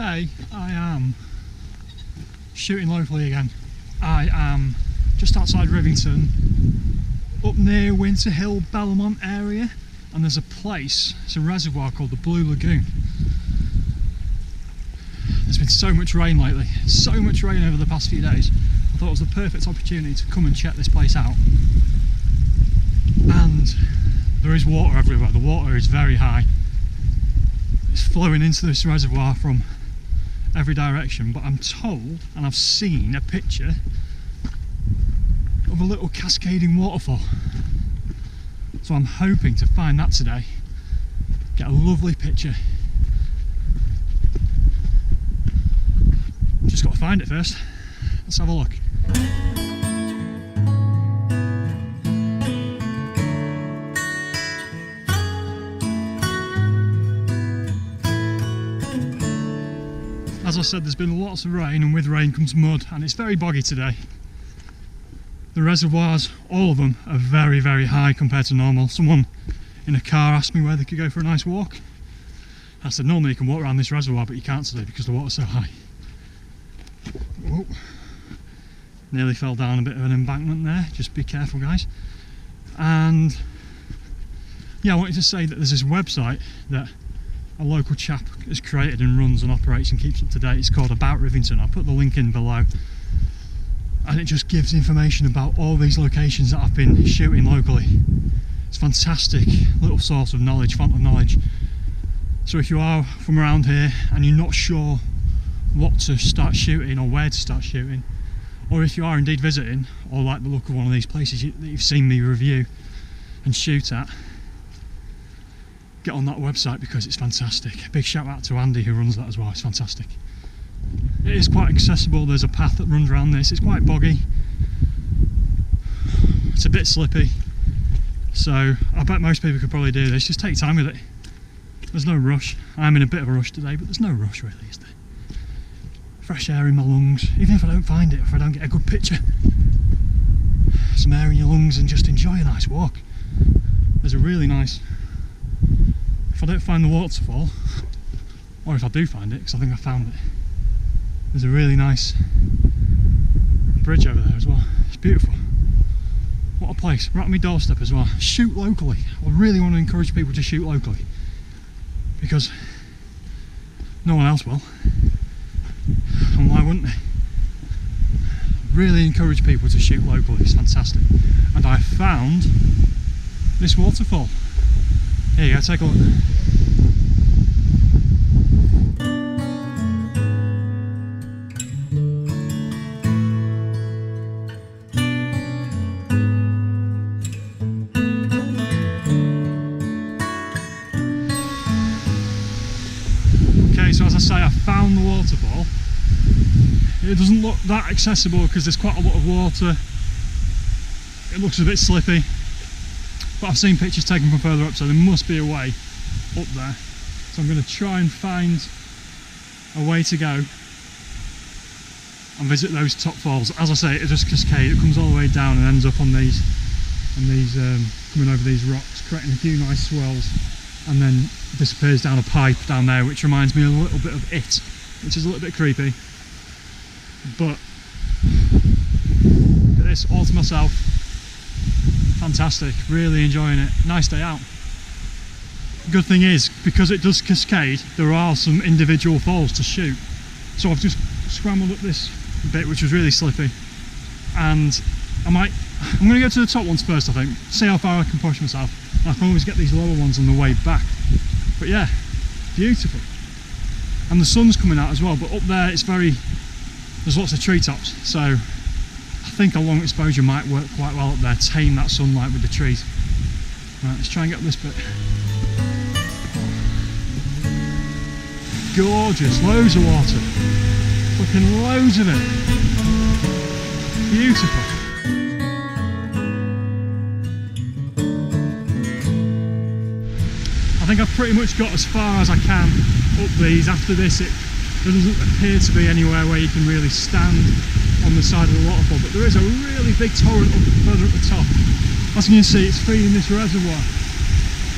today I am shooting locally again. I am just outside Rivington, up near Winter Hill, Belmont area, and there's a place, it's a reservoir called the Blue Lagoon. There's been so much rain lately, so much rain over the past few days. I thought it was the perfect opportunity to come and check this place out. And there is water everywhere, the water is very high. It's flowing into this reservoir from every direction, but I'm told, and I've seen a picture of a little cascading waterfall. So I'm hoping to find that today, get a lovely picture. Just got to find it first. Let's have a look. As I said, there's been lots of rain, and with rain comes mud, and it's very boggy today. The reservoirs, all of them, are very, very high compared to normal. Someone in a car asked me where they could go for a nice walk. I said normally you can walk around this reservoir, but you can't today because the water's so high. Whoa. Nearly fell down a bit of an embankment there, just be careful guys. And yeah, I wanted to say that there's this website that a local chap has created and runs and operates and keeps up to date. It's called About Rivington. I'll put the link in below, and it just gives information about all these locations that I've been shooting locally. It's fantastic little source of knowledge, font of knowledge. So if you are from around here and you're not sure what to start shooting or where to start shooting, or if you are indeed visiting or like the look of one of these places that you've seen me review and shoot at, get on that website because it's fantastic. A big shout out to Andy who runs that as well, it's fantastic. It is quite accessible, there's a path that runs around this, it's quite boggy, it's a bit slippy, so I bet most people could probably do this. Just take time with it, there's no rush. I'm in a bit of a rush today, but there's no rush really, is there? Fresh air in my lungs, even if I don't find it, if I don't get a good picture, some air in your lungs and just enjoy a nice walk. There's a really nice, if I don't find the waterfall, or if I do find it, because I think I found it, there's a really nice bridge over there as well. It's beautiful. What a place, right on my doorstep as well. Shoot locally. I really want to encourage people to shoot locally because no one else will, and why wouldn't they? Really encourage people to shoot locally, it's fantastic. And I found this waterfall. Here you go, take a look. Okay, so as I say, I found the waterfall. It doesn't look that accessible because there's quite a lot of water. It looks a bit slippy, but I've seen pictures taken from further up, so there must be a way up there. So I'm going to try and find a way to go and visit those top falls. As I say, it's just cascade. It comes all the way down and ends up on these, coming over these rocks, creating a few nice swells, and then disappears down a pipe down there, which reminds me a little bit of It, which is a little bit creepy. But look at this, all to myself. Fantastic, really enjoying it. Nice day out. Good thing is, because it does cascade, there are some individual falls to shoot. So I've just scrambled up this bit, which was really slippy, and I'm going to go to the top ones first, I think, see how far I can push myself. I can always get these lower ones on the way back. But yeah, beautiful. And the sun's coming out as well, but up there it's there's lots of treetops, so I think a long exposure might work quite well up there, tame that sunlight with the trees. Right, let's try and get up this bit. Gorgeous, loads of water. Fucking loads of it. Beautiful. I think I've pretty much got as far as I can up these. After this, there doesn't appear to be anywhere where you can really stand on the side of the waterfall, but there is a really big torrent further up the top. As you can see, it's feeding this reservoir.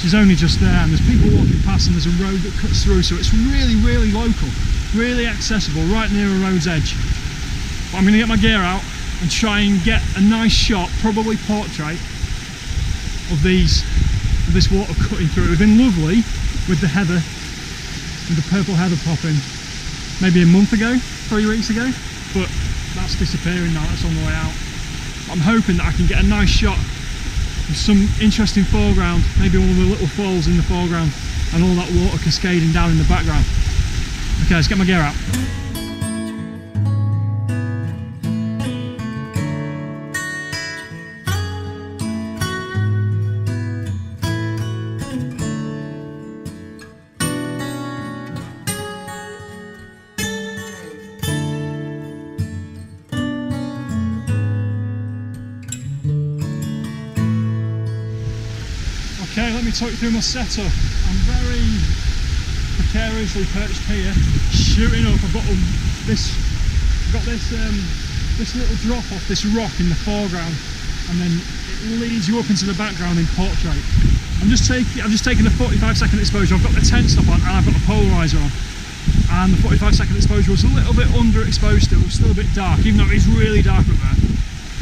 which is only just there, and there's people walking past and there's a road that cuts through, so it's really, really local, really accessible, right near a road's edge. But I'm going to get my gear out and try and get a nice shot, probably portrait, of this water cutting through. It would have been lovely with the heather, with the purple heather popping, maybe a month ago, 3 weeks ago, but that's disappearing now, that's on the way out. I'm hoping that I can get a nice shot of some interesting foreground, maybe one of the little falls in the foreground and all that water cascading down in the background. Okay, let's get my gear out. Okay, let me talk you through my setup. I'm very precariously perched here, shooting up. I've got this little drop off this rock in the foreground, and then it leads you up into the background in portrait. I've just taken a 45-second exposure. I've got the tent stop on and I've got the polarizer on, and the 45-second exposure was a little bit underexposed still. It was still a bit dark, even though it's really dark up there.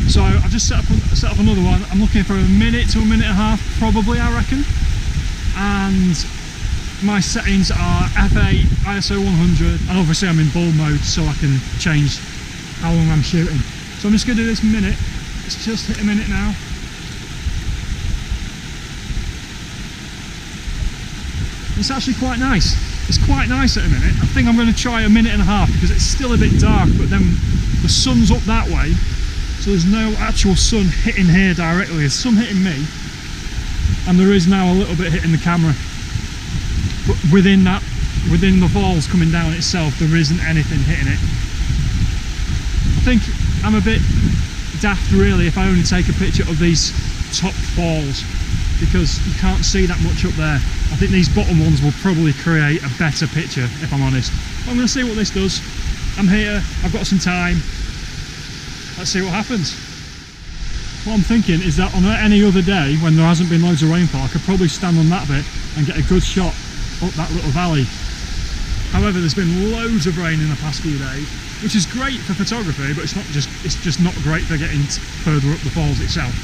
So I've just set up another one. I'm looking for a minute to a minute and a half, probably, I reckon. And my settings are F8, ISO 100, and obviously I'm in bulb mode so I can change how long I'm shooting. So I'm just going to do this minute. It's just hit a minute now. It's actually quite nice. It's quite nice at a minute. I think I'm going to try a minute and a half because it's still a bit dark, but then the sun's up that way. So there's no actual sun hitting here directly. There's some hitting me, and there is now a little bit hitting the camera. But within the falls coming down itself, there isn't anything hitting it. I think I'm a bit daft really if I only take a picture of these top falls, because you can't see that much up there. I think these bottom ones will probably create a better picture, if I'm honest. But I'm going to see what this does. I'm here, I've got some time. Let's see what happens. What I'm thinking is that on any other day when there hasn't been loads of rainfall, I could probably stand on that bit and get a good shot up that little valley. However, there's been loads of rain in the past few days, which is great for photography, but it's just not great for getting further up the falls itself.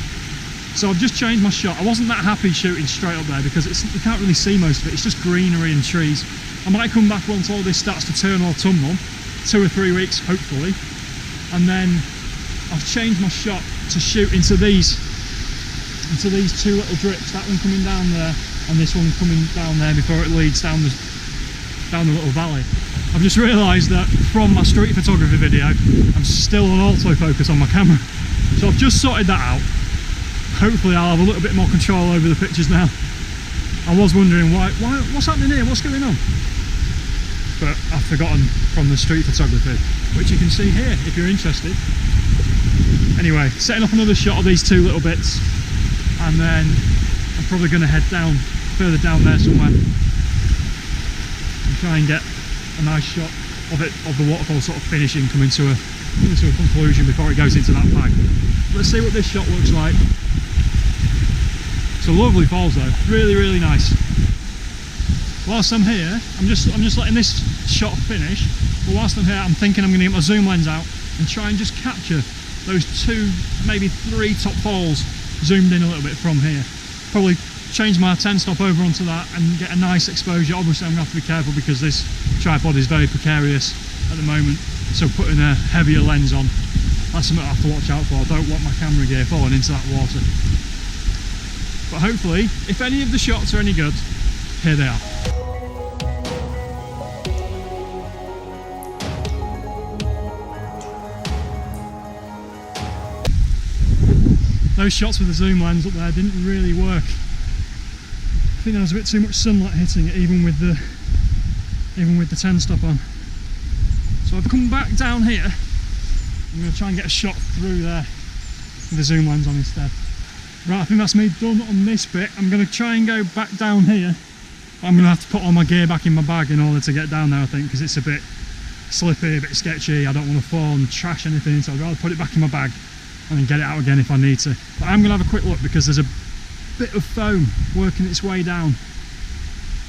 So I've just changed my shot. I wasn't that happy shooting straight up there because you can't really see most of it. It's just greenery and trees. I might come back once all this starts to turn or tumble, 2 or 3 weeks hopefully, and then I've changed my shot to shoot into these 2 little drips, that one coming down there and this one coming down there before it leads down the little valley. I've just realised that from my street photography video I'm still on autofocus on my camera, so I've just sorted that out. Hopefully I'll have a little bit more control over the pictures now. I was wondering why what's happening here, what's going on? But I've forgotten from the street photography, which you can see here if you're interested. Anyway, setting up another shot of these 2 little bits, and then I'm probably going to head down, further down there somewhere, and try and get a nice shot of the waterfall sort of finishing, coming to a conclusion before it goes into that bag. Let's see what this shot looks like. It's a lovely falls though, really, really nice. Whilst I'm here, I'm just letting this shot finish, but whilst I'm here I'm thinking I'm going to get my zoom lens out and try and just capture those 2, maybe 3 top falls zoomed in a little bit from here. Probably change my 10 stop over onto that and get a nice exposure. Obviously I'm going to have to be careful because this tripod is very precarious at the moment, so putting a heavier lens on, that's something I have to watch out for. I don't want my camera gear falling into that water. But hopefully, if any of the shots are any good, here they are. Those shots with the zoom lens up there didn't really work. I think there was a bit too much sunlight hitting it, even with the 10 stop on. So I've come back down here. I'm going to try and get a shot through there with the zoom lens on instead. Right, I think that's me done on this bit. I'm going to try and go back down here. I'm going to have to put all my gear back in my bag in order to get down there, I think, because it's a bit slippy, a bit sketchy. I don't want to fall and trash anything, so I'd rather put it back in my bag and then get it out again if I need to. But I'm going to have a quick look because there's a bit of foam working its way down,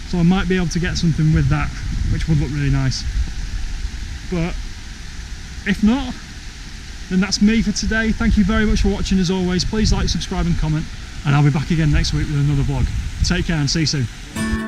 so I might be able to get something with that, which would look really nice. But if not, then that's me for today. Thank you very much for watching. As always, please like, subscribe and comment, and I'll be back again next week with another vlog. Take care and see you soon.